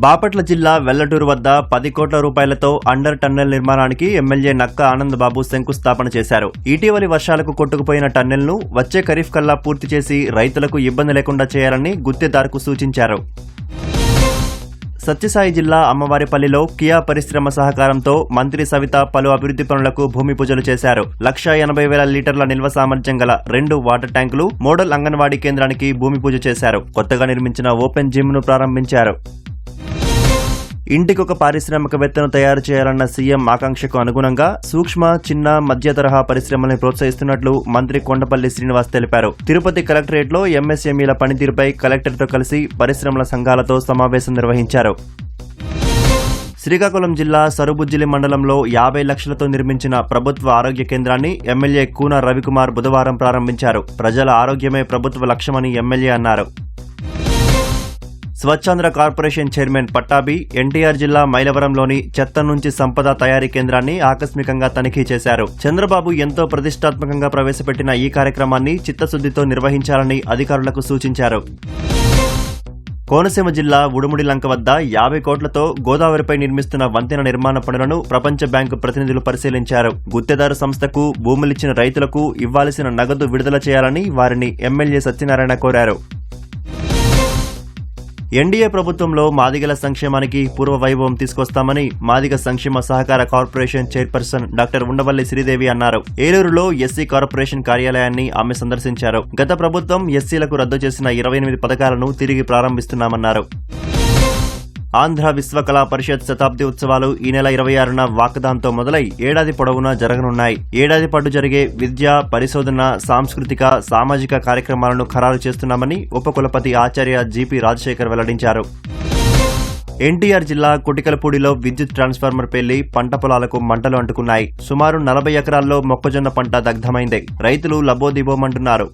బాపట్ల జిల్లా వెల్లటూరు వద్ద 10 కోట్ల రూపాయలతో అండర్ టన్నెల్ నిర్మాణానికి ఎమ్మెల్యే నక్క ఆనందబాబు శంకుస్థాపన చేశారు. ఇటీవలి వర్షాలకు కొట్టుకుపోయిన టన్నెల్ను వచ్చే ఖరీఫ్ కల్లా పూర్తి చేసి రైతులకు ఇబ్బంది లేకుండా చేయాలని గుత్తేదారుకు సూచించారు. సత్యసాయి జిల్లా అమ్మవారిపల్లిలో కియా పరిశ్రమ సహకారంతో మంత్రి సవిత పలు అభివృద్ధి పనులకు భూమి పూజలు చేశారు. 1,80,000 లీటర్ల నిల్వ సామర్థ్యం గల 2 వాటర్ ట్యాంకులు, మోడల్ అంగన్వాడీ కేంద్రానికి భూమి పూజ చేశారు. కొత్తగా నిర్మించిన ఓపెన్ జిమ్ ను ప్రారంభించారు. ఇంటికొక పారిశ్రామికవేత్తను తయారు చేయాలన్న సీఎం ఆకాంక్షకు అనుగుణంగా సూక్ష్మ, చిన్న, మధ్య తరహా పరిశ్రమలను ప్రోత్సహిస్తున్నట్లు మంత్రి కొండపల్లి శ్రీనివాస్ తెలిపారు. తిరుపతి కలెక్టరేట్లో ఎంఎస్ఎంఈల పనితీరుపై కలెక్టర్తో కలిసి పరిశ్రమల సంఘాలతో సమావేశం నిర్వహించారు. శ్రీకాకుళం జిల్లా సరుబుజ్జిలి మండలంలో 50 లక్షలతో నిర్మించిన ప్రభుత్వ ఆరోగ్య కేంద్రాన్ని ఎమ్మెల్యే కూన రవికుమార్ బుధవారం ప్రారంభించారు. ప్రజల ఆరోగ్యమే ప్రభుత్వ లక్ష్యమని ఎమ్మెల్యే అన్నారు. స్వచ్ఛాంధ్ర కార్పొరేషన్ చైర్మన్ పట్టాభి ఎన్టీఆర్ జిల్లా మైలవరంలోని చెత్త నుంచి సంపద తయారీ కేంద్రాన్ని ఆకస్మికంగా తనిఖీ చేశారు. చంద్రబాబు ఎంతో ప్రతిష్టాత్మకంగా ప్రవేశపెట్టిన ఈ కార్యక్రమాన్ని చిత్తశుద్దితో నిర్వహించాలని అధికారులకు సూచించారు. కోనసీమ జిల్లా ఉడుముడి లంక వద్ద 50 కోట్లతో గోదావరిపై నిర్మిస్తున్న వంతెన నిర్మాణ పనులను ప్రపంచ బ్యాంకు ప్రతినిధులు పరిశీలించారు. గుత్తేదారు సంస్థకు భూములిచ్చిన రైతులకు ఇవ్వాల్సిన నగదు విడుదల చేయాలని వారిని ఎమ్మెల్యే సత్యనారాయణ కోరారు. ఎన్డీఏ ప్రభుత్వంలో మాదిగల సంక్షేమానికి పూర్వ వైభవం తీసుకొస్తామని మాదిగ సంక్షేమ సహకార corporation chairperson doctor Undavalli Sridevi అన్నారు. ఏలూరులో ఎస్సీ కార్పొరేషన్ కార్యాలయాన్ని ఆమె సందర్శించారు. గత ప్రభుత్వం ఎస్సీలకు రద్దు చేసిన 28 పథకాలను తిరిగి ప్రారంభిస్తున్నామన్నారు. ఆంధ్ర విశ్వకళా పరిషత్ శతాబ్ది ఉత్సవాలు ఈ నెల 26న వాకథాన్తో మొదలై ఏడాది పొడవునా జరగనున్నాయి. ఏడాది పాటు జరిగే విద్య, పరిశోధన, సాంస్కృతిక, సామాజిక కార్యక్రమాలను ఖరారు చేస్తున్నామని ఉపకులపతి ఆచార్య జీపీ రాజశేఖర్ వెల్లడించారు. ఎన్టీఆర్ జిల్లా కుటికలపూడిలో విద్యుత్ ట్రాన్స్ఫార్మర్ పేలి పంట పొలాలకు మంటలు అంటుకున్నాయి. సుమారు 40 ఎకరాల్లో మొక్కజొన్న పంట దగ్ధమైంది. రైతులు లబోదిబోమంటున్నారు.